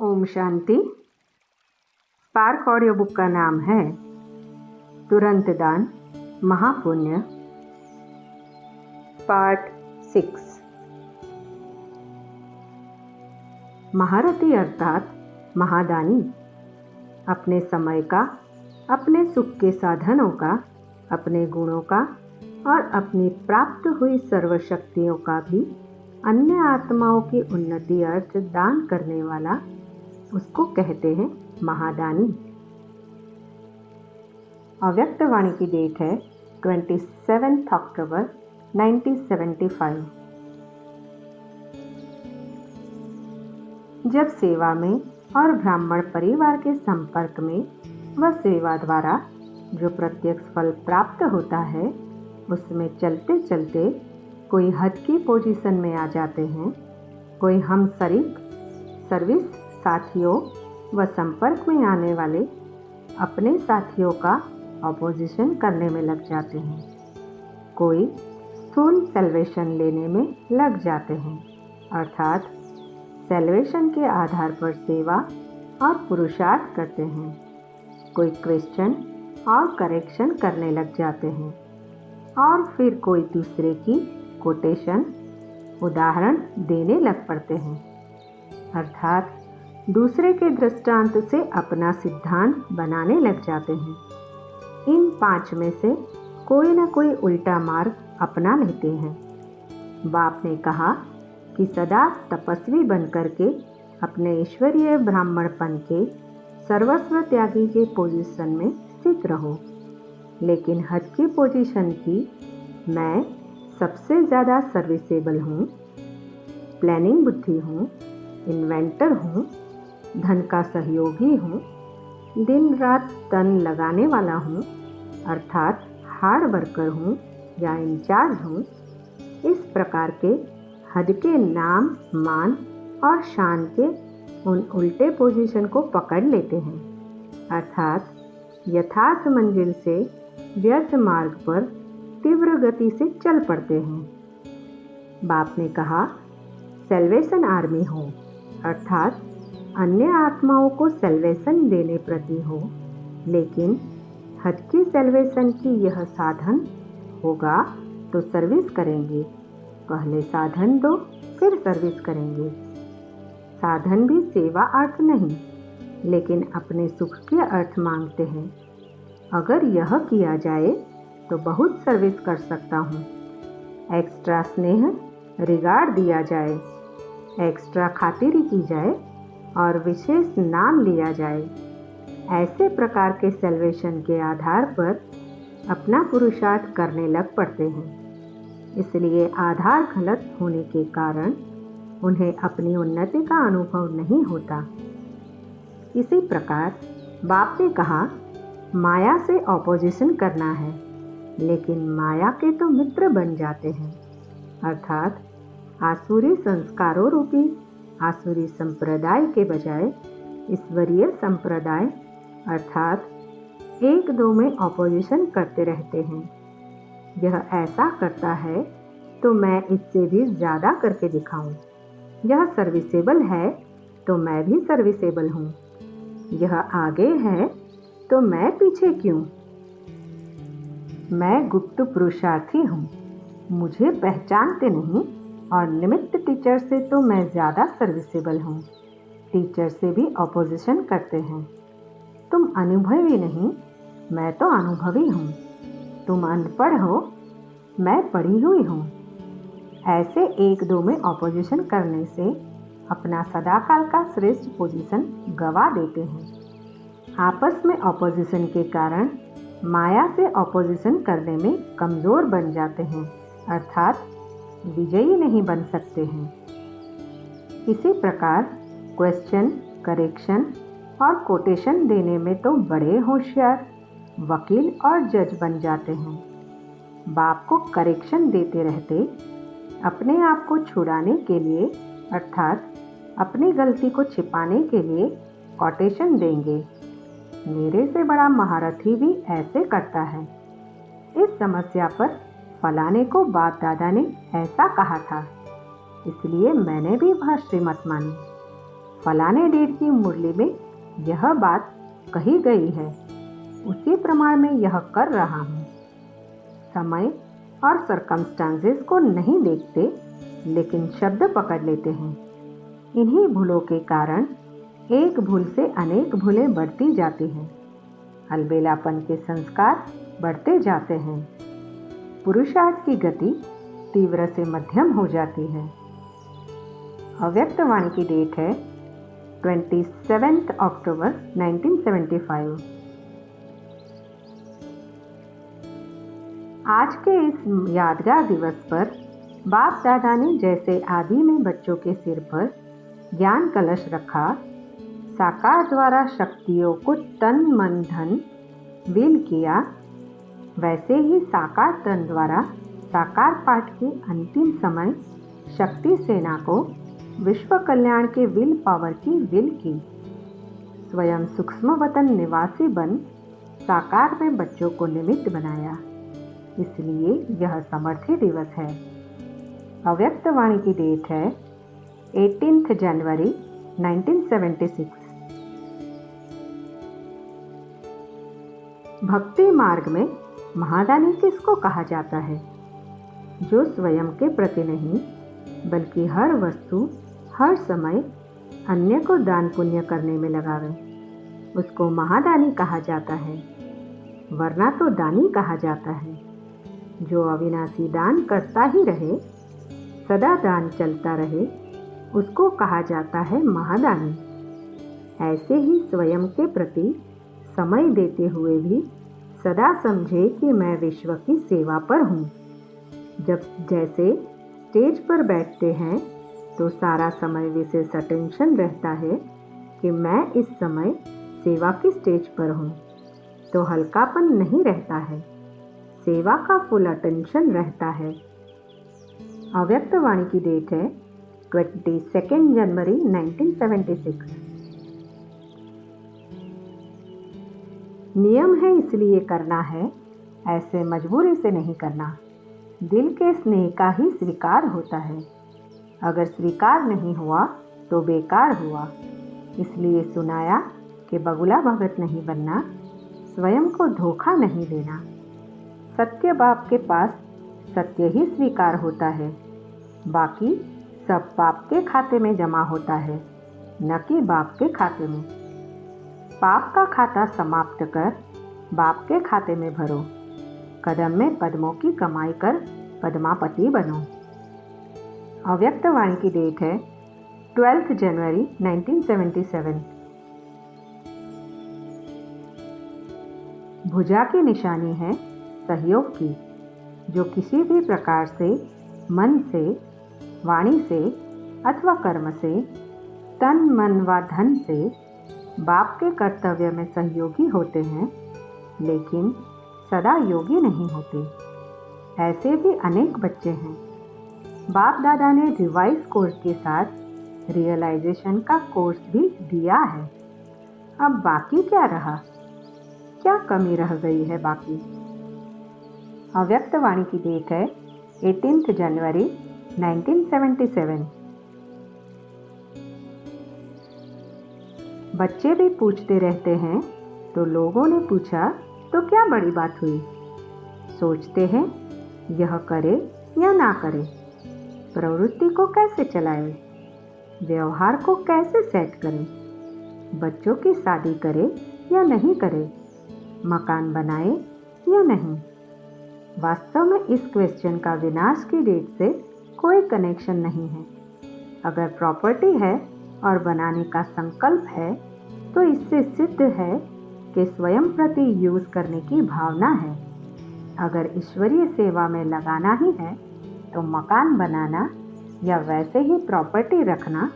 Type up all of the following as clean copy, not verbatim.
Om Shanti. Spark audio book का नाम है तुरंत दान महापुण्य, पार्ट 6। महारथी अर्थात महादानी अपने समय का, अपने सुख के साधनों का, अपने गुणों का और अपनी प्राप्त हुई सर्वशक्तियों का भी अन्य आत्माओं की उन्नति अर्थ दान करने वाला, उसको कहते हैं महादानी। अव्यक्त वाणी की डेट है 27 अक्टूबर 1975। जब सेवा में और ब्राह्मण परिवार के संपर्क में व सेवा द्वारा जो प्रत्यक्ष फल प्राप्त होता है, उसमें चलते चलते कोई हद की पोजीशन में आ जाते हैं, कोई हम सर्विस साथियों व संपर्क में आने वाले अपने साथियों का ऑपोजिशन करने में लग जाते हैं, कोई स्थूल सेल्वेशन लेने में लग जाते हैं, अर्थात सेल्वेशन के आधार पर सेवा और पुरुषार्थ करते हैं, कोई क्वेश्चन और करेक्शन करने लग जाते हैं और फिर कोई दूसरे की कोटेशन उदाहरण देने लग पड़ते हैं, अर्थात दूसरे के दृष्टांत से अपना सिद्धांत बनाने लग जाते हैं। इन 5 में से कोई न कोई उल्टा मार्ग अपना लेते हैं। बाप ने कहा कि सदा तपस्वी बनकर के अपने ईश्वरीय ब्राह्मणपन के सर्वस्व त्यागी के पोजीशन में स्थित रहो, लेकिन हद की पोजीशन की मैं सबसे ज़्यादा सर्विसेबल हूँ, प्लानिंग बुद्धि हूँ, इन्वेंटर हूँ, धन का सहयोगी हूँ, दिन रात तन लगाने वाला हूँ, अर्थात हार्ड वर्कर हूँ या इंचार्ज हूँ। इस प्रकार के हद के नाम, मान और शान के उन उल्टे पोजीशन को पकड़ लेते हैं, अर्थात यथार्थ मंजिल से व्यर्थ मार्ग पर तीव्र गति से चल पड़ते हैं। बाप ने कहा सेल्वेशन आर्मी हो, अर्थात अन्य आत्माओं को सेल्वेशन देने प्रति हो, लेकिन हद की सेल्वेशन की यह साधन होगा तो सर्विस करेंगे। पहले साधन दो फिर सर्विस करेंगे। साधन भी सेवा अर्थ नहीं, लेकिन अपने सुख के अर्थ मांगते हैं। अगर यह किया जाए तो बहुत सर्विस कर सकता हूँ। एक्स्ट्रा स्नेह रिगार्ड दिया जाए, एक्स्ट्रा खातिरी की जाए और विशेष नाम लिया जाए। ऐसे प्रकार के सेल्वेशन के आधार पर अपना पुरुषार्थ करने लग पड़ते हैं। इसलिए आधार गलत होने के कारण उन्हें अपनी उन्नति का अनुभव नहीं होता। इसी प्रकार बाप ने कहा माया से ऑपोजिशन करना है, लेकिन माया के तो मित्र बन जाते हैं, अर्थात आसुरी संस्कारों रूपी आसुरी संप्रदाय के बजाय ईश्वरीय संप्रदाय अर्थात 1-2 में ऑपोजिशन करते रहते हैं। यह ऐसा करता है तो मैं इससे भी ज़्यादा करके दिखाऊं। यह सर्विसेबल है तो मैं भी सर्विसेबल हूँ। यह आगे है तो मैं पीछे क्यों? मैं गुप्त पुरुषार्थी हूँ, मुझे पहचानते नहीं और निमित्त टीचर से तो मैं ज़्यादा सर्विसेबल हूँ। टीचर से भी ऑपोजिशन करते हैं। तुम अनुभवी नहीं, मैं तो अनुभवी हूँ। तुम अनपढ़ हो, मैं पढ़ी हुई हूँ। ऐसे 1-2 में ऑपोजिशन करने से अपना सदाकाल का श्रेष्ठ पोजीशन गवा देते हैं। आपस में ऑपोजिशन के कारण माया से ऑपोजिशन करने में कमज़ोर बन जाते हैं, अर्थात विजयी नहीं बन सकते हैं। इसी प्रकार क्वेश्चन, करेक्शन और कोटेशन देने में तो बड़े होशियार वकील और जज बन जाते हैं। बाप को करेक्शन देते रहते अपने आप को छुड़ाने के लिए, अर्थात अपनी गलती को छिपाने के लिए कोटेशन देंगे। मेरे से बड़ा महारथी भी ऐसे करता है। इस समस्या पर फलाने को बाप दादा ने ऐसा कहा था, इसलिए मैंने भी वह श्रीमत मानी। फलाने डेट की मुरली में यह बात कही गई है, उसी प्रमाण में यह कर रहा हूँ। समय और सर्कमस्टांसेस को नहीं देखते, लेकिन शब्द पकड़ लेते हैं। इन्हीं भूलों के कारण एक भूल से अनेक भूलें बढ़ती जाती हैं। अलबेलापन के संस्कार बढ़ते जाते हैं। पुरुषार्थ की गति तीव्र से मध्यम हो जाती है। अव्यक्त वाणी की डेट है 27 अक्टूबर 1975। आज के इस यादगार दिवस पर बाप दादा ने जैसे आदि में बच्चों के सिर पर ज्ञान कलश रखा, साकार द्वारा शक्तियों को तन मन धन विल किया, वैसे ही साकार तन द्वारा साकार पाठ के अंतिम समय शक्ति सेना को विश्व कल्याण के विल पावर की विल की। स्वयं सूक्ष्म वतन निवासी बन साकार में बच्चों को निमित्त बनाया, इसलिए यह समर्थी दिवस है। अव्यक्त वाणी की डेट है 18 जनवरी 1976। भक्ति मार्ग में महादानी किसको कहा जाता है? जो स्वयं के प्रति नहीं, बल्कि हर वस्तु हर समय अन्य को दान पुण्य करने में लगावे, उसको महादानी कहा जाता है, वरना तो दानी कहा जाता है। जो अविनाशी दान करता ही रहे, सदा दान चलता रहे, उसको कहा जाता है महादानी। ऐसे ही स्वयं के प्रति समय देते हुए भी सदा समझे कि मैं विश्व की सेवा पर हूँ। जब जैसे स्टेज पर बैठते हैं तो सारा समय विशेष अटेंशन रहता है कि मैं इस समय सेवा की स्टेज पर हूँ, तो हल्कापन नहीं रहता है, सेवा का फुल अटेंशन रहता है। अव्यक्त वाणी की डेट है 22 जनवरी 1976। नियम है इसलिए करना है, ऐसे मजबूरी से नहीं करना। दिल के स्नेह का ही स्वीकार होता है। अगर स्वीकार नहीं हुआ तो बेकार हुआ। इसलिए सुनाया कि बगुला भगत नहीं बनना, स्वयं को धोखा नहीं देना। सत्य बाप के पास सत्य ही स्वीकार होता है, बाकी सब पाप के खाते में जमा होता है, न कि बाप के खाते में। पाप का खाता समाप्त कर बाप के खाते में भरो। कदम में पद्मों की कमाई कर पद्मापति बनो। अव्यक्त वाणी की डेट है 12 जनवरी 1977। भुजा की निशानी है सहयोग की। जो किसी भी प्रकार से मन से, वाणी से अथवा कर्म से, तन मन व धन से बाप के कर्तव्य में सहयोगी होते हैं, लेकिन सदा योगी नहीं होते। ऐसे भी अनेक बच्चे हैं। बाप दादा ने रिवाइज कोर्स के साथ रियलाइजेशन का कोर्स भी दिया है। अब बाकी क्या रहा? क्या कमी रह गई है बाकी? अव्यक्त वाणी की डेट है 18 जनवरी 1977। बच्चे भी पूछते रहते हैं, तो लोगों ने पूछा तो क्या बड़ी बात हुई? सोचते हैं यह करे या ना करे, प्रवृत्ति को कैसे चलाए, व्यवहार को कैसे सेट करें, बच्चों की शादी करे या नहीं करे, मकान बनाए या नहीं। वास्तव में इस क्वेश्चन का विनाश की डेट से कोई कनेक्शन नहीं है। अगर प्रॉपर्टी है और बनाने का संकल्प है, तो इससे सिद्ध है कि स्वयं प्रति यूज करने की भावना है। अगर ईश्वरीय सेवा में लगाना ही है, तो मकान बनाना या वैसे ही प्रॉपर्टी रखना,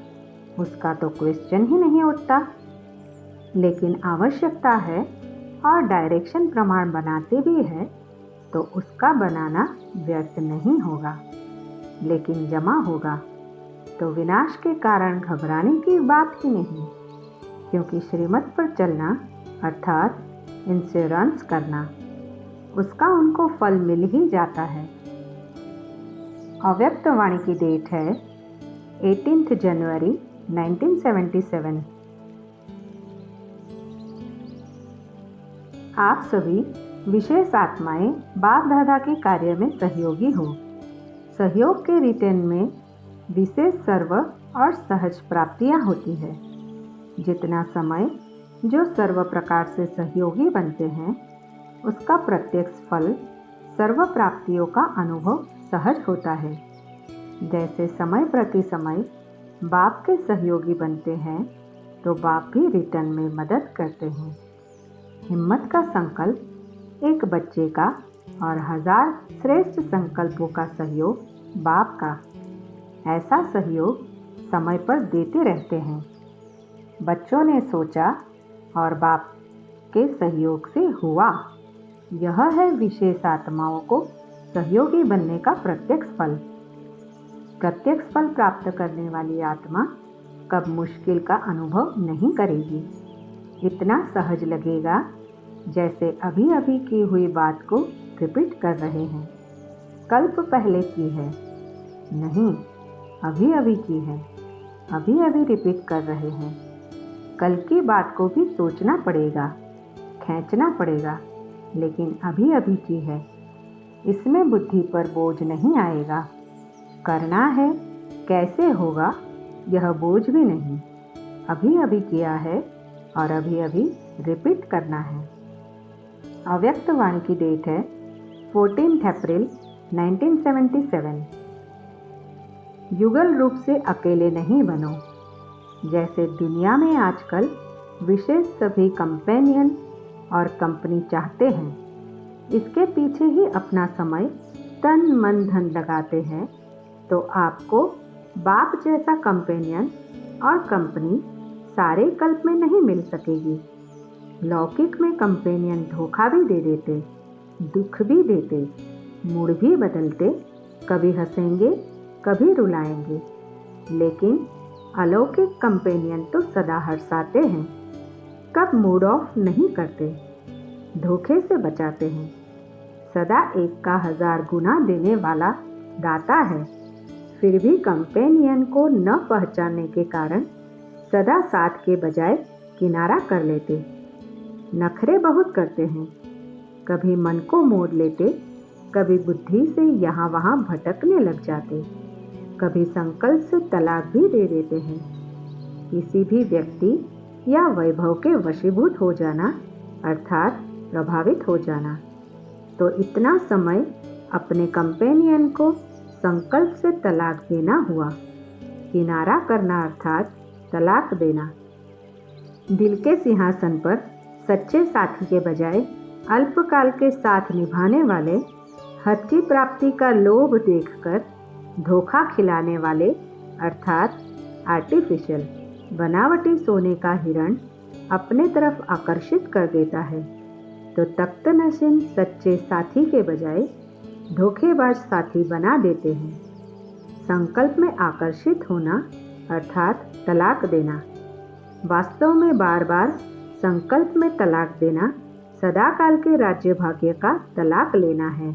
उसका तो क्वेश्चन ही नहीं उठता। लेकिन आवश्यकता है और डायरेक्शन प्रमाण बनाते भी है, तो उसका बनाना व्यर्थ नहीं होगा, लेकिन जमा होगा। तो विनाश के कारण घबराने की बात ही नहीं, क्योंकि श्रीमत पर चलना अर्थात इंश्योरेंस करना, उसका उनको फल मिल ही जाता है। अव्यक्त वाणी की डेट है 18 जनवरी 1977। आप सभी विशेष आत्माएं बाप दादा के कार्य में सहयोगी हो। सहयोग के रिटर्न में विशेष सर्व और सहज प्राप्तियां होती है। जितना समय जो सर्व प्रकार से सहयोगी बनते हैं, उसका प्रत्यक्ष फल सर्व प्राप्तियों का अनुभव सहज होता है। जैसे समय प्रति समय बाप के सहयोगी बनते हैं, तो बाप भी रिटर्न में मदद करते हैं। हिम्मत का संकल्प एक बच्चे का और 1000 श्रेष्ठ संकल्पों का सहयोग बाप का। ऐसा सहयोग समय पर देते रहते हैं। बच्चों ने सोचा और बाप के सहयोग से हुआ। यह है विशेष आत्माओं को सहयोगी बनने का प्रत्यक्ष फल। प्रत्यक्ष फल प्राप्त करने वाली आत्मा कब मुश्किल का अनुभव नहीं करेगी। इतना सहज लगेगा जैसे अभी अभी की हुई बात को रिपीट कर रहे हैं। कल्प पहले की है, नहीं अभी अभी की है, अभी अभी रिपीट कर रहे हैं। कल की बात को भी सोचना पड़ेगा, खींचना पड़ेगा, लेकिन अभी अभी की है। इसमें बुद्धि पर बोझ नहीं आएगा। करना है, कैसे होगा, यह बोझ भी नहीं। अभी अभी किया है और अभी अभी रिपीट करना है। अव्यक्त वाणी की डेट है 14 अप्रैल 1977। युगल रूप से अकेले नहीं बनो। जैसे दुनिया में आजकल विशेष सभी कंपेनियन और कंपनी चाहते हैं, इसके पीछे ही अपना समय तन मन धन लगाते हैं, तो आपको बाप जैसा कंपेनियन और कंपनी सारे कल्प में नहीं मिल सकेगी। लौकिक में कंपेनियन धोखा भी दे देते, दुख भी देते, मूड भी बदलते, कभी हंसेंगे कभी रुलाएंगे, लेकिन अलौकिक कंपेनियन तो सदा हंसाते हैं, कब मूड ऑफ नहीं करते, धोखे से बचाते हैं। सदा एक का 1000 गुना देने वाला दाता है। फिर भी कंपेनियन को न पहचानने के कारण सदा साथ के बजाय किनारा कर लेते। नखरे बहुत करते हैं, कभी मन को मोड़ लेते, कभी बुद्धि से यहाँ वहाँ भटकने लग जाते, कभी संकल्प से तलाक भी दे देते हैं। किसी भी व्यक्ति या वैभव के वशीभूत हो जाना अर्थात प्रभावित हो जाना, तो इतना समय अपने कंपेनियन को संकल्प से तलाक देना हुआ। किनारा करना अर्थात तलाक देना। दिल के सिंहासन पर सच्चे साथी के बजाय अल्पकाल के साथ निभाने वाले, हद की प्राप्ति का लोभ देखकर धोखा खिलाने वाले अर्थात आर्टिफिशियल बनावटी सोने का हिरण अपने तरफ आकर्षित कर देता है, तो तख्त नशीन सच्चे साथी के बजाय धोखेबाज साथी बना देते हैं। संकल्प में आकर्षित होना अर्थात तलाक देना। वास्तव में बार बार संकल्प में तलाक देना सदाकाल के राज्य भाग्य का तलाक लेना है।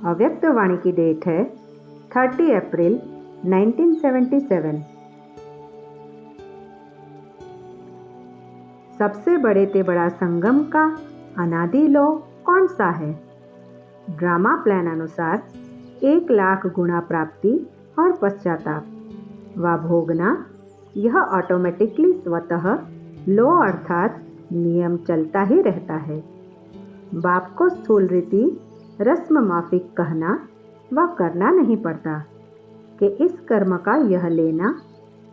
अव्यक्त वाणी की डेट है 30 अप्रैल 1977। सबसे बड़े ते बड़ा संगम का अनादि लॉ कौन सा है? ड्रामा प्लान अनुसार 1,00,000 गुणा प्राप्ति और पश्चाताप व भोगना, यह ऑटोमेटिकली स्वतः लॉ अर्थात नियम चलता ही रहता है। बाप को स्थूल रीति रस्म माफिक कहना व करना नहीं पड़ता कि इस कर्म का यह लेना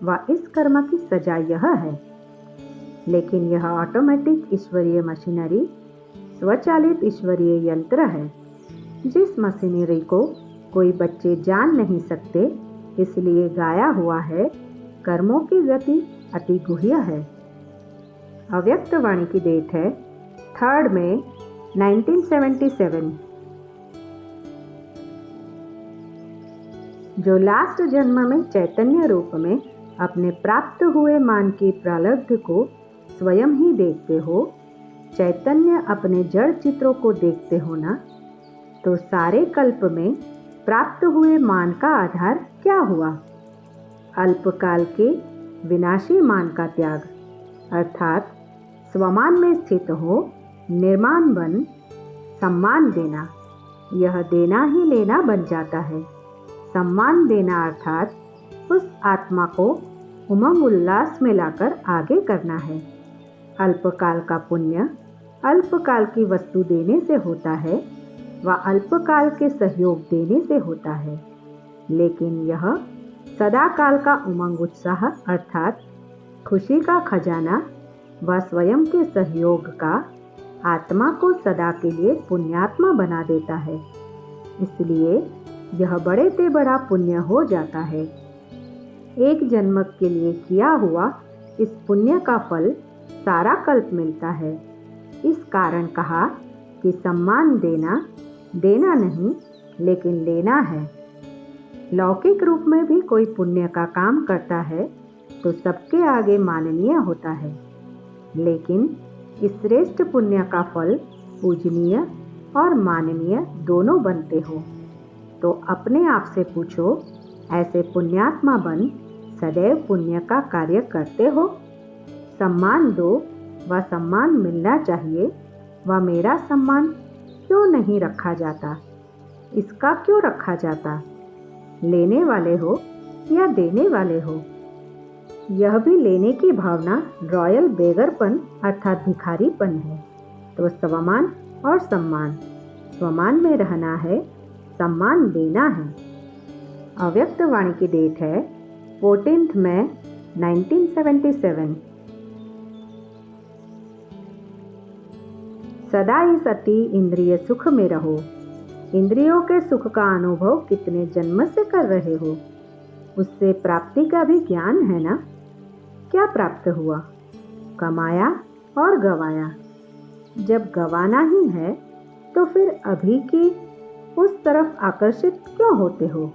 व इस कर्म की सजा यह है, लेकिन यह ऑटोमेटिक ईश्वरीय मशीनरी स्वचालित ईश्वरीय यंत्र है। जिस मशीनरी को कोई बच्चे जान नहीं सकते, इसलिए गाया हुआ है, कर्मों की गति अति गुह्य है। अव्यक्त वाणी की डेट है 3 मई 1977। जो लास्ट जन्म में चैतन्य रूप में अपने प्राप्त हुए मान की प्रारब्ध को स्वयं ही देखते हो, चैतन्य अपने जड़ चित्रों को देखते हो ना, तो सारे कल्प में प्राप्त हुए मान का आधार क्या हुआ? अल्पकाल के विनाशी मान का त्याग, अर्थात स्वमान में स्थित हो निर्माण बन सम्मान देना, यह देना ही लेना बन जाता है। सम्मान देना अर्थात उस आत्मा को उमंग उल्लास में लाकर आगे करना है। अल्पकाल का पुण्य अल्पकाल की वस्तु देने से होता है व अल्पकाल के सहयोग देने से होता है, लेकिन यह सदाकाल का उमंग उत्साह अर्थात खुशी का खजाना व स्वयं के सहयोग का आत्मा को सदा के लिए पुण्यात्मा बना देता है। इसलिए यह बड़े से बड़ा पुण्य हो जाता है। एक जन्म के लिए किया हुआ इस पुण्य का फल सारा कल्प मिलता है। इस कारण कहा कि सम्मान देना देना नहीं लेकिन लेना है। लौकिक रूप में भी कोई पुण्य का काम करता है तो सबके आगे माननीय होता है, लेकिन इस श्रेष्ठ पुण्य का फल पूजनीय और माननीय दोनों बनते हो। तो अपने आप से पूछो, ऐसे पुण्यात्मा बन सदैव पुण्य का कार्य करते हो? सम्मान दो व सम्मान मिलना चाहिए व मेरा सम्मान क्यों नहीं रखा जाता? इसका क्यों रखा जाता? लेने वाले हो या देने वाले हो? यह भी लेने की भावना रॉयल बेगरपन अर्थात भिखारीपन है। तो स्वमान और सम्मान, स्वमान में रहना है, सम्मान देना है। अव्यक्त वाणी की डेट है 14 मई 1977। सदा इस अति इंद्रिय सुख में रहो। इंद्रियों के सुख का अनुभव कितने जन्म से कर रहे हो? उससे प्राप्ति का भी ज्ञान है ना? क्या प्राप्त हुआ? कमाया और गवाया। जब गवाना ही है तो फिर अभी की उस तरफ आकर्षित क्यों होते हो?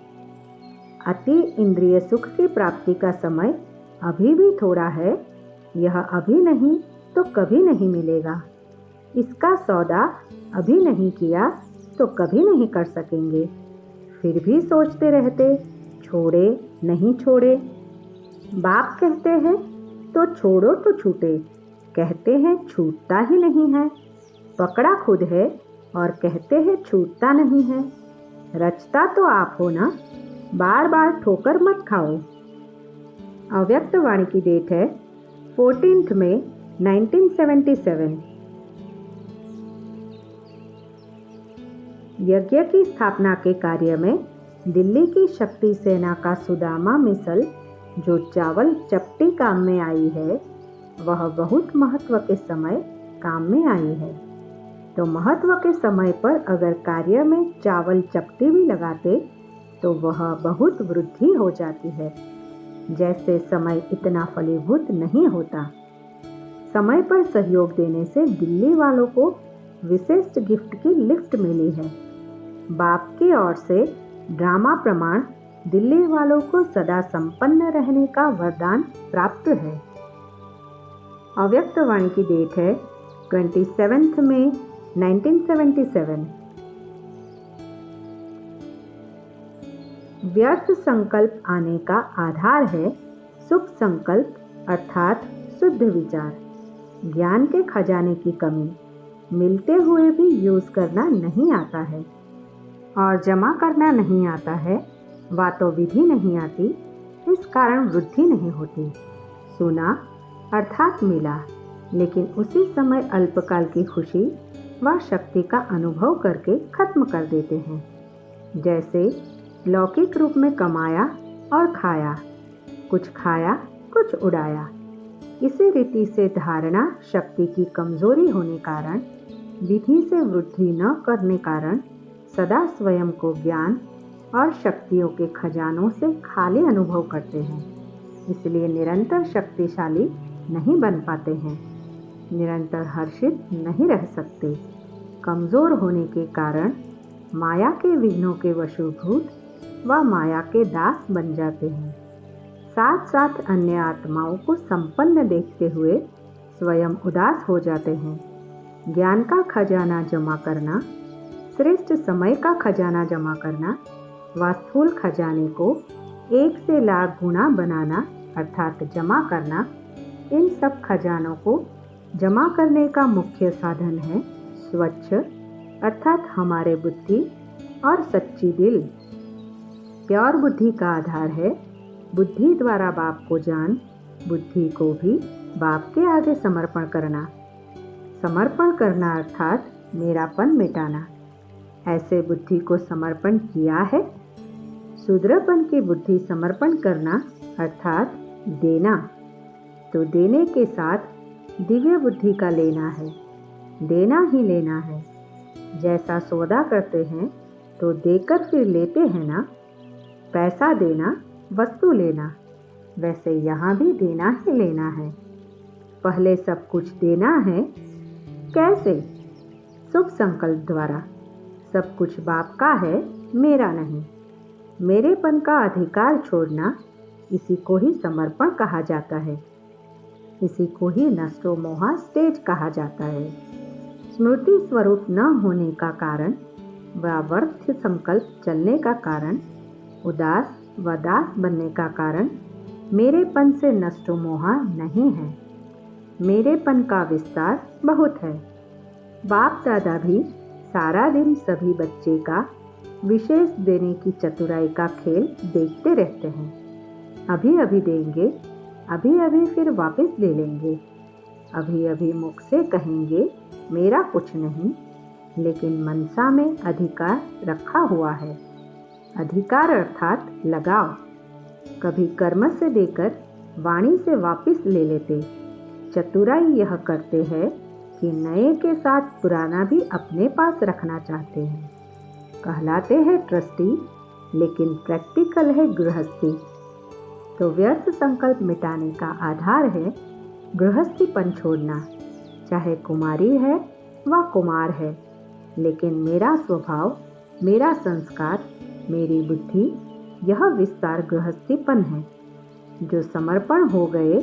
अति इंद्रिय सुख की प्राप्ति का समय अभी भी थोड़ा है। यह अभी नहीं तो कभी नहीं मिलेगा। इसका सौदा अभी नहीं किया तो कभी नहीं कर सकेंगे। फिर भी सोचते रहते, छोड़े नहीं छोड़े। बाप कहते हैं तो छोड़ो तो छूटे, कहते हैं छूटता ही नहीं है। पकड़ा खुद है और कहते हैं छूटता नहीं है। रचता तो आप हो ना, बार बार ठोकर मत खाओ। अव्यक्त वाणी की डेट है 14 मई 1977। यज्ञ की स्थापना के कार्य में दिल्ली की शक्ति सेना का सुदामा मिसल जो चावल चपटी काम में आई है, वह बहुत महत्व के समय काम में आई है। तो महत्व के समय पर अगर कार्य में चावल चपटी भी लगाते तो वह बहुत वृद्धि हो जाती है। जैसे समय इतना फलीभूत नहीं होता। समय पर सहयोग देने से दिल्ली वालों को विशिष्ट गिफ्ट की लिफ्ट मिली है। बाप की ओर से ड्रामा प्रमाण दिल्ली वालों को सदा संपन्न रहने का वरदान प्राप्त है। अव्यक्त वाणी की डेट है 27 मई 1977। व्यर्थ संकल्प आने का आधार है शुभ संकल्प अर्थात शुद्ध विचार। ज्ञान के खजाने की कमी, मिलते हुए भी यूज करना नहीं आता है और जमा करना नहीं आता है, वा तो विधि नहीं आती, इस कारण वृद्धि नहीं होती। सुना अर्थात मिला, लेकिन उसी समय अल्पकाल की खुशी व शक्ति का अनुभव करके खत्म कर देते हैं। जैसे लौकिक रूप में कमाया और खाया, कुछ खाया कुछ उड़ाया। इसी रीति से धारणा शक्ति की कमजोरी होने कारण, विधि से वृद्धि न करने कारण सदा स्वयं को ज्ञान और शक्तियों के खजानों से खाली अनुभव करते हैं। इसलिए निरंतर शक्तिशाली नहीं बन पाते हैं, निरंतर हर्षित नहीं रह सकते। कमजोर होने के कारण माया के विघ्नों के वशीभूत व माया के दास बन जाते हैं। साथ साथ अन्य आत्माओं को संपन्न देखते हुए स्वयं उदास हो जाते हैं। ज्ञान का खजाना जमा करना, श्रेष्ठ समय का खजाना जमा करना व स्थूल खजाने को एक से लाख गुना बनाना अर्थात जमा करना, इन सब खजानों को जमा करने का मुख्य साधन है स्वच्छ अर्थात हमारे बुद्धि और सच्ची दिल। प्योर बुद्धि का आधार है बुद्धि द्वारा बाप को जान, बुद्धि को भी बाप के आगे समर्पण करना। समर्पण करना अर्थात मेरापन मिटाना। ऐसे बुद्धि को समर्पण किया है। शूद्रपन की बुद्धि समर्पण करना अर्थात देना। तो देने के साथ दिव्य बुद्धि का लेना है, देना ही लेना है। जैसा सौदा करते हैं तो देकर फिर लेते हैं ना, पैसा देना वस्तु लेना, वैसे यहाँ भी देना ही लेना है। पहले सब कुछ देना है। कैसे? शुभ संकल्प द्वारा। सब कुछ बाप का है, मेरा नहीं। मेरेपन का अधिकार छोड़ना, इसी को ही समर्पण कहा जाता है। इसी को ही नष्टो मोहा स्टेज कहा जाता है। स्मृति स्वरूप न होने का कारण व व्यर्थ संकल्प चलने का कारण, उदास व दास बनने का कारण मेरेपन से नष्टो मोहा नहीं है। मेरेपन का विस्तार बहुत है। बाप दादा भी सारा दिन सभी बच्चे का विशेष देने की चतुराई का खेल देखते रहते हैं। अभी अभी देंगे, अभी अभी फिर वापस ले लेंगे। अभी अभी मुख से कहेंगे मेरा कुछ नहीं, लेकिन मनसा में अधिकार रखा हुआ है। अधिकार अर्थात लगाव। कभी कर्म से देकर वाणी से वापस ले लेते। चतुराई यह करते हैं कि नए के साथ पुराना भी अपने पास रखना चाहते हैं। कहलाते हैं ट्रस्टी, लेकिन प्रैक्टिकल है गृहस्थी। तो व्यर्थ संकल्प मिटाने का आधार है गृहस्थीपन छोड़ना। चाहे कुमारी है व कुमार है, लेकिन मेरा स्वभाव, मेरा संस्कार, मेरी बुद्धि, यह विस्तार गृहस्थीपन है। जो समर्पण हो गए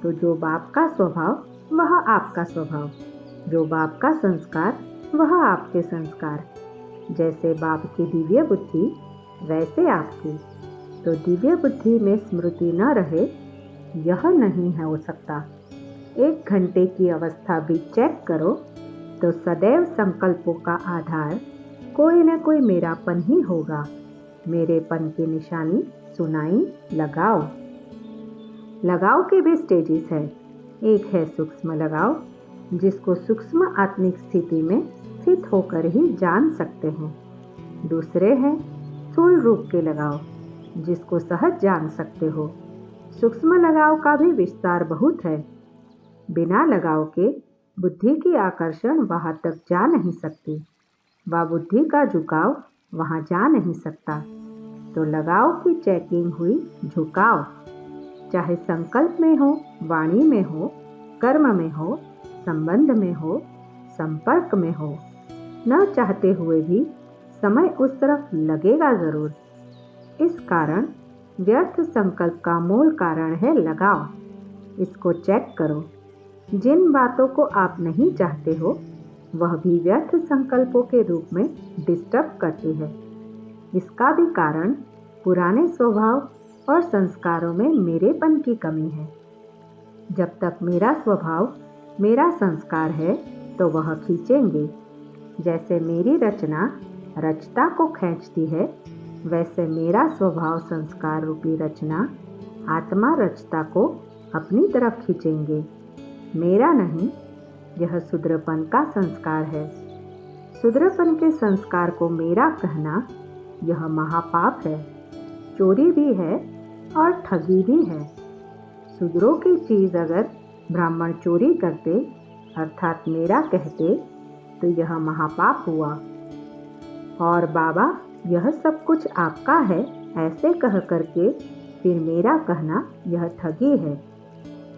तो जो बाप का स्वभाव वह आपका स्वभाव, जो बाप का संस्कार वह आपके संस्कार। जैसे बाप की दिव्य बुद्धि वैसे आपकी। तो दिव्य बुद्धि में स्मृति न रहे, यह नहीं हो सकता। 1 घंटे की अवस्था भी चेक करो तो सदैव संकल्पों का आधार कोई न कोई मेरापन ही होगा। मेरेपन की निशानी सुनाई लगाओ। लगाव के भी स्टेजेस है। एक है सूक्ष्म लगाव, जिसको सूक्ष्म आत्मिक स्थिति में स्थित होकर ही जान सकते हैं। दूसरे हैं स्थूल रूप के लगाव, जिसको सहज जान सकते हो। सूक्ष्म लगाव का भी विस्तार बहुत है। बिना लगाव के बुद्धि की आकर्षण वहां तक जा नहीं सकती, व बुद्धि का झुकाव वहां जा नहीं सकता। तो लगाव की चेकिंग हुई झुकाव, चाहे संकल्प में हो, वाणी में हो, कर्म में हो, संबंध में हो, संपर्क में हो। न चाहते हुए भी समय उस तरफ लगेगा जरूर। इस कारण व्यर्थ संकल्प का मूल कारण है लगाव। इसको चेक करो। जिन बातों को आप नहीं चाहते हो, वह भी व्यर्थ संकल्पों के रूप में डिस्टर्ब करती है। इसका भी कारण पुराने स्वभाव और संस्कारों में मेरेपन की कमी है। जब तक मेरा स्वभाव, मेरा संस्कार है तो वह खींचेंगे। जैसे मेरी रचना रचता को खींचती है, वैसे मेरा स्वभाव संस्कार रूपी रचना आत्मा रचता को अपनी तरफ खींचेंगे। मेरा नहीं, यह शूद्रपन का संस्कार है। शूद्रपन के संस्कार को मेरा कहना यह महापाप है। चोरी भी है और ठगी भी है। शूद्रों की चीज अगर ब्राह्मण चोरी करते अर्थात मेरा कहते तो यह महापाप हुआ। और बाबा यह सब कुछ आपका है ऐसे कह करके फिर मेरा कहना यह ठगी है।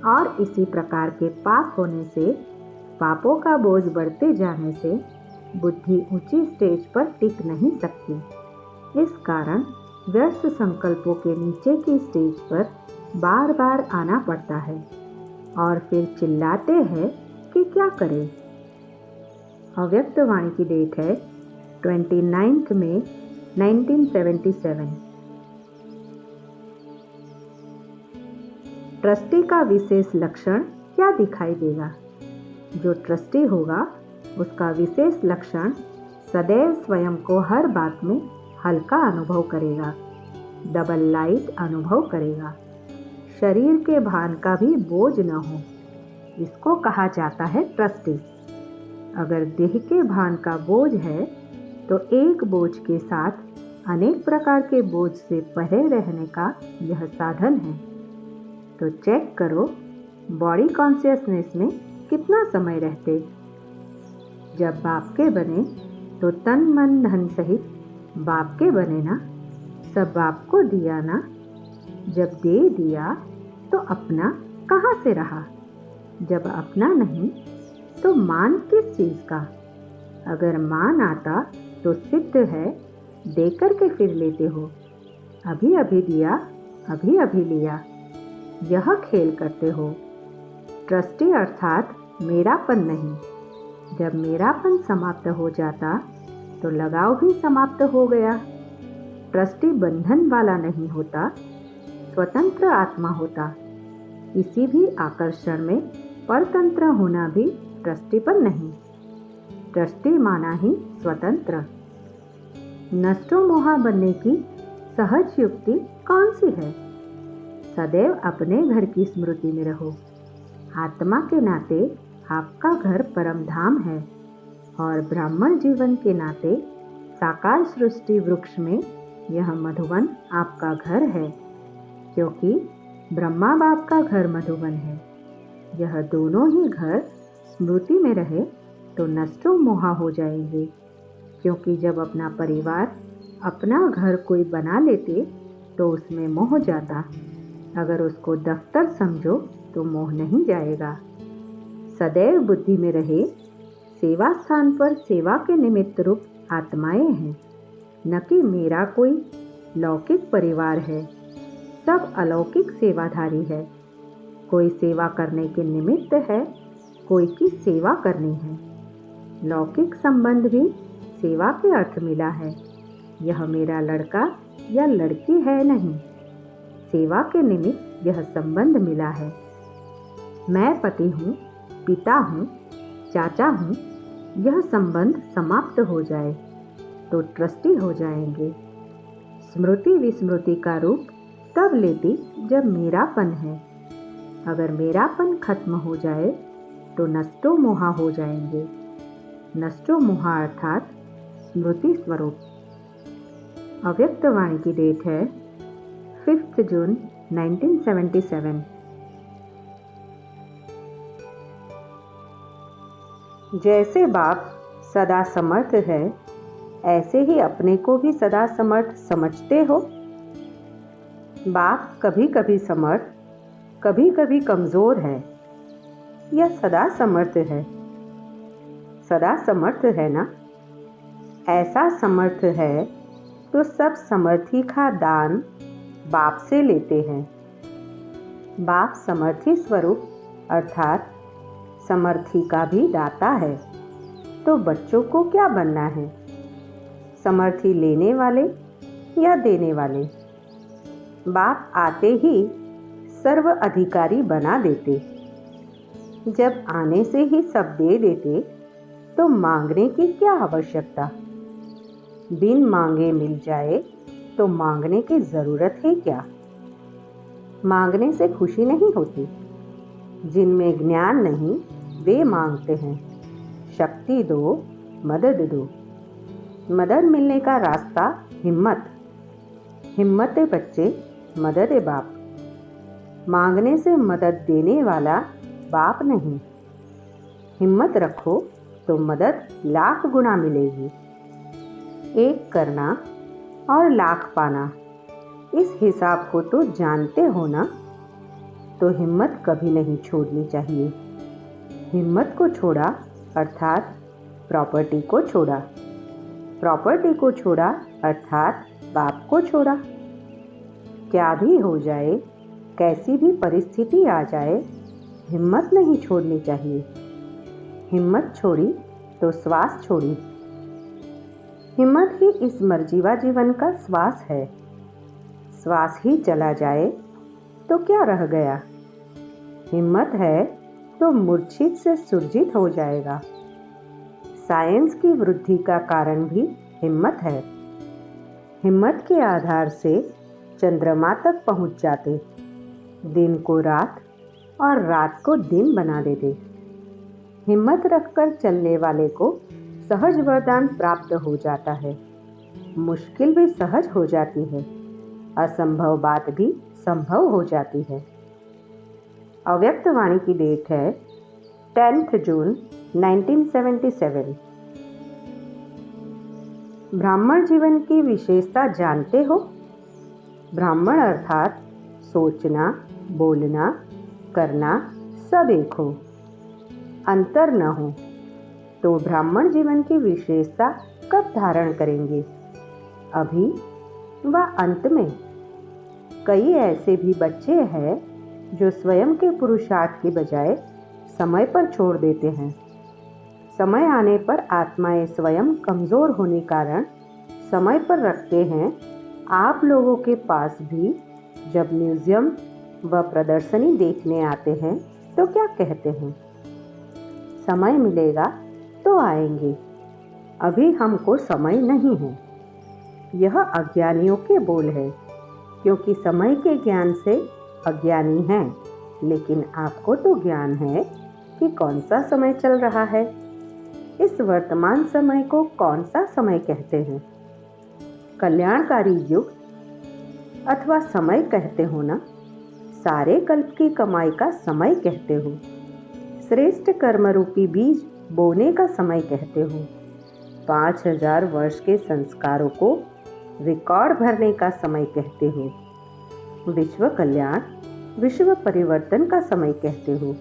और इसी प्रकार के पाप होने से, पापों का बोझ बढ़ते जाने से बुद्धि ऊंची स्टेज पर टिक नहीं सकती। इस कारण व्यर्थ संकल्पों के नीचे की स्टेज पर बार बार आना पड़ता है और फिर चिल्लाते हैं कि क्या करें। अव्यक्त वाणी की डेट है 29 मई 1977। ट्रस्टी का विशेष लक्षण क्या दिखाई देगा? जो ट्रस्टी होगा उसका विशेष लक्षण सदैव स्वयं को हर बात में हल्का अनुभव करेगा, डबल लाइट अनुभव करेगा, शरीर के भान का भी बोझ न हो। इसको कहा जाता है ट्रस्टी। अगर देह के भान का बोझ है तो एक बोझ के साथ अनेक प्रकार के बोझ से परे रहने का यह साधन है। तो चेक करो बॉडी कॉन्शियसनेस में कितना समय रहते। जब बाप के बने तो तन मन धन सहित बाप के बने ना, सब बाप को दिया ना। जब दे दिया तो अपना कहाँ से रहा? जब अपना नहीं तो मान किस चीज़ का? अगर मान आता तो सिद्ध है देकर के फिर लेते हो। अभी अभी दिया, अभी अभी लिया, यह खेल करते हो। ट्रस्टी अर्थात मेरापन नहीं। जब मेरापन समाप्त हो जाता तो लगाव भी समाप्त हो गया। ट्रस्टी बंधन वाला नहीं होता, स्वतंत्र आत्मा होता। किसी भी आकर्षण में परतंत्र होना भी ट्रस्टीपन नहीं। ट्रस्टी माना ही स्वतंत्र। नष्टो मोहा बनने की सहज युक्ति कौन सी है? सदैव अपने घर की स्मृति में रहो। आत्मा के नाते आपका घर परम धाम है और ब्राह्मण जीवन के नाते साकार सृष्टि वृक्ष में यह मधुवन आपका घर है, क्योंकि ब्रह्मा बाप का घर मधुवन है। यह दोनों ही घर स्मृति में रहे तो नष्टो मोहा हो जाएंगे, क्योंकि जब अपना परिवार अपना घर कोई बना लेते तो उसमें मोह जाता। अगर उसको दफ्तर समझो तो मोह नहीं जाएगा। सदैव बुद्धि में रहे सेवा स्थान पर सेवा के निमित्त रूप आत्माएं हैं, न कि मेरा कोई लौकिक परिवार है। सब अलौकिक सेवाधारी है। कोई सेवा करने के निमित्त है, कोई की सेवा करनी है। लौकिक संबंध भी सेवा के अर्थ मिला है। यह मेरा लड़का या लड़की है नहीं, सेवा के निमित्त यह संबंध मिला है। मैं पति हूँ, पिता हूँ, चाचा हूँ। यह संबंध समाप्त हो जाए तो ट्रस्टी हो जाएंगे। स्मृति विस्मृति का रूप तब लेती जब मेरापन है। अगर मेरापन खत्म हो जाए तो नष्टो मोहा हो जाएंगे। नष्टो मोहा अर्थात स्मृति स्वरूप। अव्यक्त वाणी की डेट है 5 जून 1977। जैसे बाप सदा समर्थ है, ऐसे ही अपने को भी सदा समर्थ समझते हो। बाप कभी कभी समर्थ, कभी कभी कमजोर है, या सदा समर्थ है? सदा समर्थ है ना? ऐसा समर्थ है तो सब समर्थी का दान बाप से लेते हैं। बाप समर्थी स्वरूप अर्थात समर्थी का भी दाता है, तो बच्चों को क्या बनना है? समर्थी लेने वाले या देने वाले? बाप आते ही सर्व अधिकारी बना देते। जब आने से ही सब दे देते तो मांगने की क्या आवश्यकता? बिन मांगे मिल जाए तो मांगने की जरूरत है क्या? मांगने से खुशी नहीं होती। जिनमें ज्ञान नहीं वे मांगते हैं, शक्ति दो, मदद दो। मदद मिलने का रास्ता हिम्मत। हिम्मत है बच्चे, मदद है बाप। मांगने से मदद देने वाला बाप नहीं। हिम्मत रखो तो मदद लाख गुना मिलेगी। एक करना और लाख पाना, इस हिसाब को तो जानते हो ना? तो हिम्मत कभी नहीं छोड़नी चाहिए। हिम्मत को छोड़ा अर्थात प्रॉपर्टी को छोड़ा। प्रॉपर्टी को छोड़ा अर्थात बाप को छोड़ा। क्या भी हो जाए, कैसी भी परिस्थिति आ जाए, हिम्मत नहीं छोड़नी चाहिए। हिम्मत छोड़ी तो श्वास छोड़ी। हिम्मत ही इस मर्जीवा जीवन का श्वास है। श्वास ही चला जाए तो क्या रह गया? हिम्मत है तो मूर्छित से सुरजित हो जाएगा। साइंस की वृद्धि का कारण भी हिम्मत है। हिम्मत के आधार से चंद्रमा तक पहुंच जाते, दिन को रात और रात को दिन बना देते। हिम्मत रखकर चलने वाले को सहज वरदान प्राप्त हो जाता है। मुश्किल भी सहज हो जाती है, असंभव बात भी संभव हो जाती है। अव्यक्त वाणी की डेट है 10 जून 1977। ब्राह्मण जीवन की विशेषता जानते हो? ब्राह्मण अर्थात सोचना, बोलना, करना सब एक हो, अंतर न हो। तो ब्राह्मण जीवन की विशेषता कब धारण करेंगे? अभी व अंत में। कई ऐसे भी बच्चे हैं जो स्वयं के पुरुषार्थ के बजाय समय पर छोड़ देते हैं। समय आने पर आत्माएं स्वयं कमज़ोर होने कारण समय पर रखते हैं। आप लोगों के पास भी जब म्यूज़ियम व प्रदर्शनी देखने आते हैं तो क्या कहते हैं? समय मिलेगा तो आएंगे, अभी हमको समय नहीं है। यह अज्ञानियों के बोल है, क्योंकि समय के ज्ञान से अज्ञानी हैं। लेकिन आपको तो ज्ञान है कि कौन सा समय चल रहा है। इस वर्तमान समय को कौन सा समय कहते हैं? कल्याणकारी युग अथवा समय कहते हो ना। सारे कल्प की कमाई का समय कहते हो। श्रेष्ठ कर्म रूपी बीज बोने का समय कहते हो। 5000 वर्ष के संस्कारों को रिकॉर्ड भरने का समय कहते हो। विश्व कल्याण, विश्व परिवर्तन का समय कहते हो।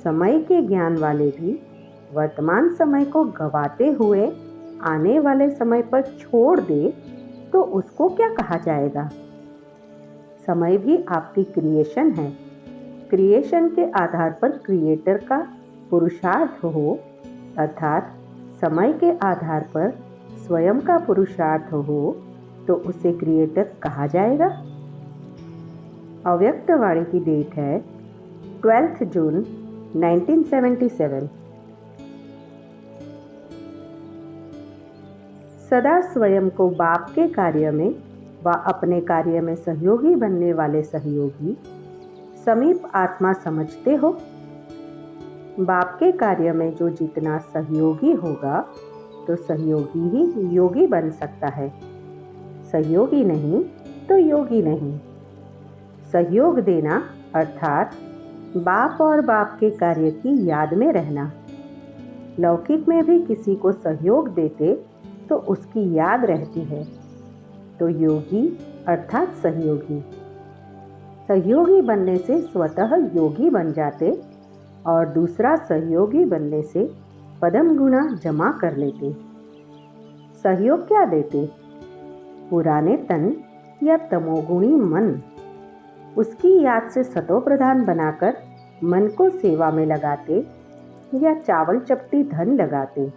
समय के ज्ञान वाले भी वर्तमान समय को गवाते हुए आने वाले समय पर छोड़ दे तो उसको क्या कहा जाएगा? समय भी आपकी क्रिएशन है। क्रिएशन के आधार पर क्रिएटर का पुरुषार्थ हो, अर्थात समय के आधार पर स्वयं का पुरुषार्थ हो तो उसे क्रिएटर कहा जाएगा। अव्यक्त वाणी की डेट है 12 जून 1977। सदा स्वयं को बाप के कार्य में व अपने कार्य में सहयोगी बनने वाले सहयोगी समीप आत्मा समझते हो। बाप के कार्य में जो जितना सहयोगी होगा तो सहयोगी ही योगी बन सकता है। सहयोगी नहीं तो योगी नहीं। सहयोग देना अर्थात बाप और बाप के कार्य की याद में रहना। लौकिक में भी किसी को सहयोग देते तो उसकी याद रहती है। तो योगी अर्थात सहयोगी। सहयोगी बनने से स्वतः योगी बन जाते और दूसरा सहयोगी बनने से पदम गुना जमा कर लेते। सहयोग क्या देते? पुराने तन या तमोगुणी मन। उसकी याद से सतो प्रधान बनाकर मन को सेवा में लगाते या चावल चपटी धन लगाते।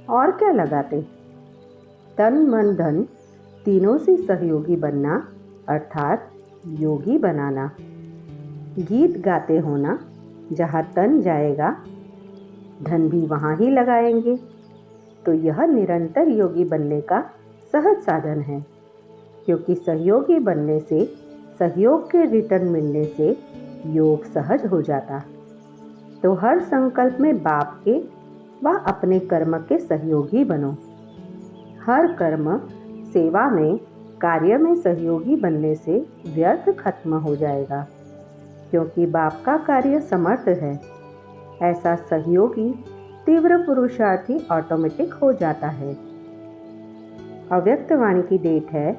और क्या लगाते? तन मन धन तीनों से सहयोगी बनना अर्थात योगी बनाना। गीत गाते होना, जहाँ तन जाएगा धन भी वहाँ ही लगाएंगे। तो यह निरंतर योगी बनने का सहज साधन है, क्योंकि सहयोगी बनने से सहयोग के रिटर्न मिलने से योग सहज हो जाता। तो हर संकल्प में बाप के व अपने कर्म के सहयोगी बनो। हर कर्म सेवा में कार्य में सहयोगी बनने से व्यर्थ खत्म हो जाएगा, क्योंकि बाप का कार्य समर्थ है। ऐसा सहयोगी तीव्र पुरुषार्थी ऑटोमेटिक हो जाता है। अव्यक्त वाणी की डेट है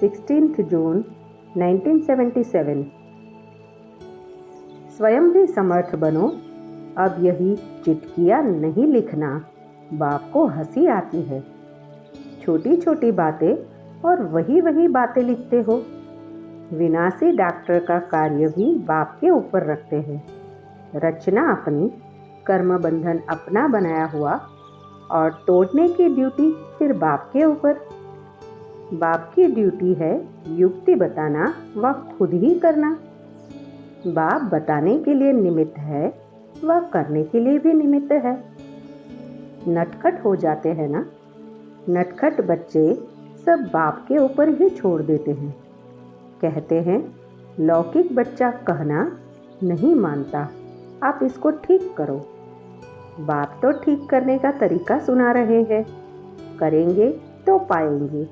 16 जून 1977। स्वयं भी समर्थ बनो। अब यही चिटकियाँ नहीं लिखना, बाप को हंसी आती है। छोटी छोटी बातें और वही बातें लिखते हो। विनाशी डॉक्टर का कार्य भी बाप के ऊपर रखते हैं। रचना अपनी, कर्म बंधन अपना बनाया हुआ और तोड़ने की ड्यूटी फिर बाप के ऊपर। बाप की ड्यूटी है युक्ति बताना व खुद ही करना। बाप बताने के लिए निमित्त है, वह करने के लिए भी निमित्त है। नटखट हो जाते हैं ना। नटखट बच्चे सब बाप के ऊपर ही छोड़ देते हैं। कहते हैं लौकिक बच्चा कहना नहीं मानता, आप इसको ठीक करो। बाप तो ठीक करने का तरीका सुना रहे हैं, करेंगे तो पाएंगे।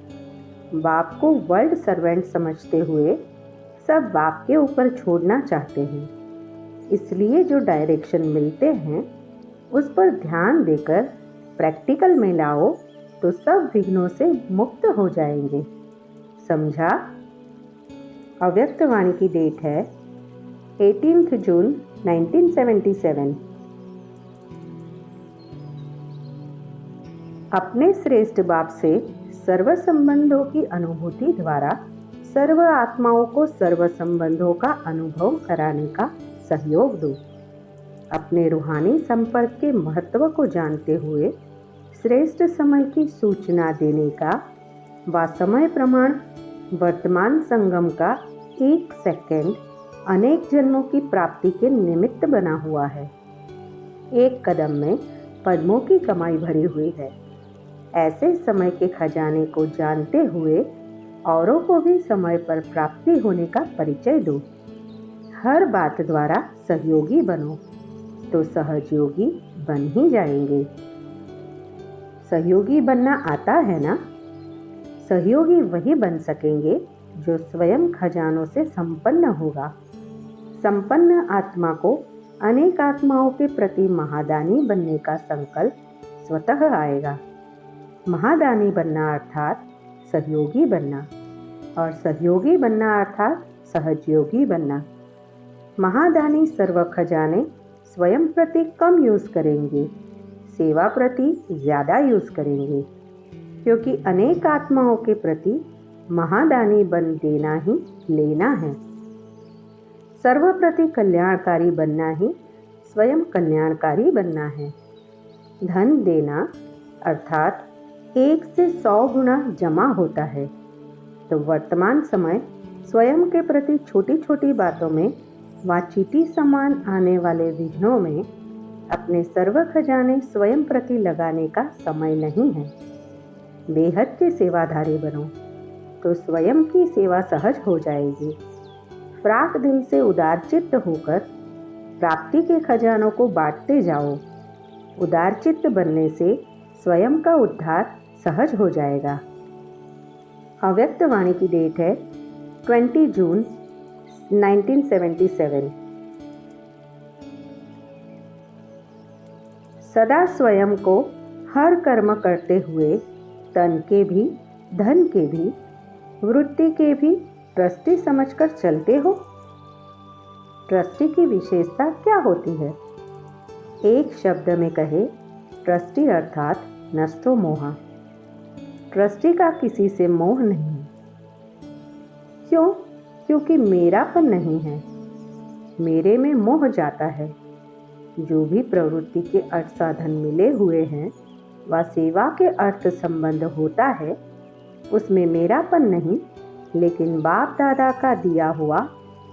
बाप को वर्ल्ड सर्वेंट समझते हुए सब बाप के ऊपर छोड़ना चाहते हैं। इसलिए जो डायरेक्शन मिलते हैं उस पर ध्यान देकर प्रैक्टिकल में लाओ तो सब विघ्नों से मुक्त हो जाएंगे। समझा? अव्यक्त वाणी की डेट है 18 जून 1977। अपने श्रेष्ठ बाप से सर्व संबंधों की अनुभूति द्वारा सर्व आत्माओं को सर्व संबंधों का अनुभव कराने का सहयोग दो। अपने रूहानी संपर्क के महत्व को जानते हुए श्रेष्ठ समय की सूचना देने का व समय प्रमाण वर्तमान संगम का 1 सेकंड अनेक जन्मों की प्राप्ति के निमित्त बना हुआ है। एक कदम में पद्मों की कमाई भरी हुई है। ऐसे समय के खजाने को जानते हुए औरों को भी समय पर प्राप्ति होने का परिचय दो। हर बात द्वारा सहयोगी बनो तो सहजयोगी बन ही जाएंगे। सहयोगी बनना आता है ना? सहयोगी वही बन सकेंगे जो स्वयं खजानों से संपन्न होगा। संपन्न आत्मा को अनेक आत्माओं के प्रति महादानी बनने का संकल्प स्वतः आएगा। महादानी बनना अर्थात सहयोगी बनना, और सहयोगी बनना अर्थात सहजयोगी बनना। महादानी सर्व खजाने स्वयं प्रति कम यूज करेंगे, सेवा प्रति ज़्यादा यूज करेंगे, क्योंकि अनेक आत्माओं के प्रति महादानी बन देना ही लेना है। सर्व प्रति कल्याणकारी बनना ही स्वयं कल्याणकारी बनना है। धन देना अर्थात 1 से 100 गुना जमा होता है। तो वर्तमान समय स्वयं के प्रति छोटी छोटी बातों में व चींटी समान आने वाले विघ्नों में अपने सर्व खजाने स्वयं प्रति लगाने का समय नहीं है। बेहद के सेवाधारी बनो तो स्वयं की सेवा सहज हो जाएगी। फ्राक दिल से उदारचित्त होकर प्राप्ति के खजानों को बांटते जाओ। उदारचित्त बनने से स्वयं का उद्धार सहज हो जाएगा। अव्यक्त वाणी की डेट है 20 जून 1977। सदा स्वयं को हर कर्म करते हुए तन के भी, धन के भी, वृत्ति के भी ट्रस्टी समझकर चलते हो। ट्रस्टी की विशेषता क्या होती है? एक शब्द में कहे ट्रस्टी अर्थात नष्टो मोहा। ट्रस्टी का किसी से मोह नहीं। क्यों? क्योंकि मेरापन नहीं है। मेरे में मोह जाता है। जो भी प्रवृत्ति के अर्थ साधन मिले हुए हैं व सेवा के अर्थ संबंध होता है उसमें मेरापन नहीं, लेकिन बाप दादा का दिया हुआ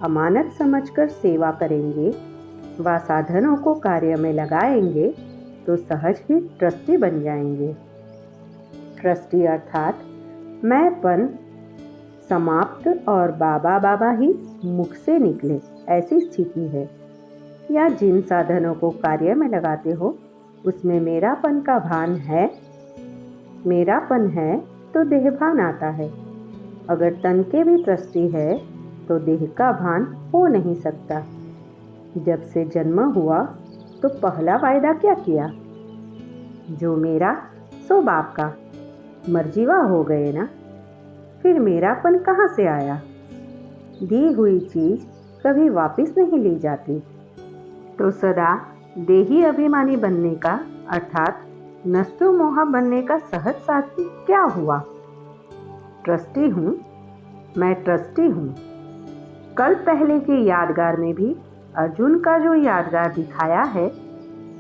अमानत समझकर सेवा करेंगे व साधनों को कार्य में लगाएंगे तो सहज ही ट्रस्टी बन जाएंगे। ट्रस्टी अर्थात मैंपन समाप्त और बाबा बाबा ही मुख से निकले, ऐसी स्थिति है। या जिन साधनों को कार्य में लगाते हो उसमें मेरापन का भान है। मेरापन है तो देहभान आता है। अगर तन के भी ट्रस्टी है तो देह का भान हो नहीं सकता। जब से जन्म हुआ तो पहला वायदा क्या किया? जो मेरा सो बाप का। मर्जीवा हो गए ना। फिर मेरापन कहाँ से आया? दी हुई चीज कभी वापस नहीं ली जाती। तो सदा देही अभिमानी बनने का अर्थात नष्टो मोहा बनने का सहज साथी क्या हुआ? ट्रस्टी हूँ, मैं ट्रस्टी हूँ। कल पहले के यादगार में भी अर्जुन का जो यादगार दिखाया है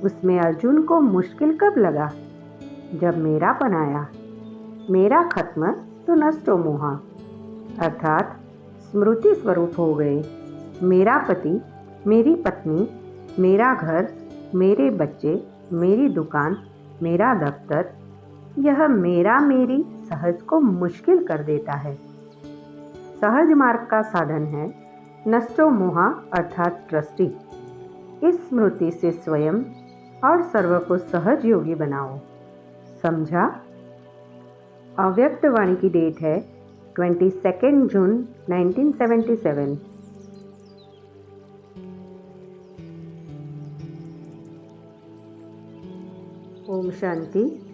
उसमें अर्जुन को मुश्किल कब लगा? जब मेरापन आया। मेरा खत्म तो नष्टो मोहा अर्थात स्मृति स्वरूप हो गए। मेरा पति, मेरी पत्नी, मेरा घर, मेरे बच्चे, मेरी दुकान, मेरा दफ्तर, यह मेरा मेरी सहज को मुश्किल कर देता है। सहज मार्ग का साधन है नष्टो मोहा अर्थात दृष्टि। इस स्मृति से स्वयं और सर्व को सहज योगी बनाओ। समझा? अव्यक्त वाणी की डेट है 22 जून 1977। ओम शांति।